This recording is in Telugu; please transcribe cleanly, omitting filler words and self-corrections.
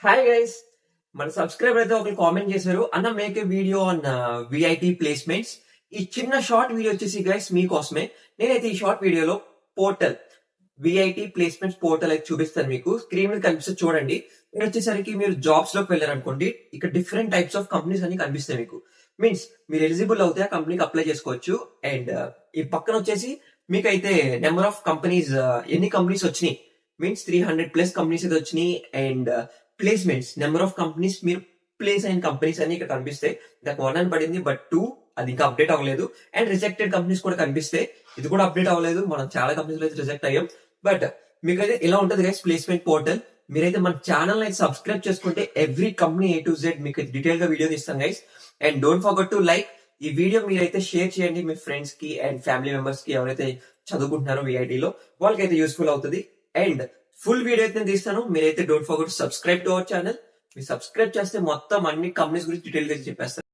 హాయ్ గైస్, మన సబ్స్క్రైబర్ అయితే ఒక కామెంట్ చేశారు, అన్న make a video on VIT placements. ఈ చిన్న షార్ట్ వీడియో వచ్చేసి గైస్ మీకోసమే. నేనైతే ఈ షార్ట్ వీడియోలో పోర్టల్ విఐటి ప్లేస్మెంట్స్ పోర్టల్ అయితే చూపిస్తాను. మీకు స్క్రీన్ మీద కనిపిస్తే చూడండి. ఇక్కడ వచ్చేసరికి మీరు జాబ్స్ లోకి వెళ్ళారనుకోండి, ఇక్కడ డిఫరెంట్ టైప్స్ ఆఫ్ కంపెనీస్ అన్ని కనిపిస్తాయి మీకు. మీన్స్ మీరు ఎలిజిబుల్ అవుతే ఆ కంపెనీకి అప్లై చేసుకోవచ్చు. అండ్ ఈ పక్కన వచ్చేసి మీకైతే నెంబర్ ఆఫ్ కంపెనీస్, ఎన్ని కంపెనీస్ వచ్చినాయి మీన్స్ 300+ కంపెనీస్ అయితే వచ్చినాయి. And placements, number of companies, మీరు ప్లేస్ అయిన కంపెనీస్ అన్ని ఇక్కడ కనిపిస్తాయి. నాకు 1 అని పడింది, బట్ 2 అది ఇంకా అప్డేట్ అవ్వలేదు. అండ్ రిజెక్టెడ్ కంపెనీస్ కూడా కనిపిస్తాయి, ఇది కూడా అప్డేట్ అవ్వలేదు. మనం చాలా కంపెనీస్ అయితే రిజెక్ట్ అయ్యాం. బట్ మీకైతే ఇలా ఉంటది గైస్ ప్లేస్మెంట్ పోర్టల్. మీరైతే మన ఛానల్ అయితే సబ్స్క్రైబ్ చేసుకుంటే every company A to Z మీకు డీటెయిల్ గా వీడియో ఇస్తాం guys. And don't forget to like ఈ వీడియో. మీరైతే షేర్ చేయండి మీ ఫ్రెండ్స్ కి అండ్ ఫ్యామిలీ మెంబర్స్ కి, ఎవరైతే చదువుకుంటున్నారో విఐటిలో వాళ్ళకైతే యూస్ఫుల్ అవుతుంది. అండ్ ఫుల్ వీడియో అయితే తీస్తాను. మీరైతే don't forget subscribe to our channel. మీరు సబ్స్క్రైబ్ చేస్తే మొత్తం అన్ని కంపెనీస్ గురించి డీటెయిల్ గా చెప్పేస్తాను.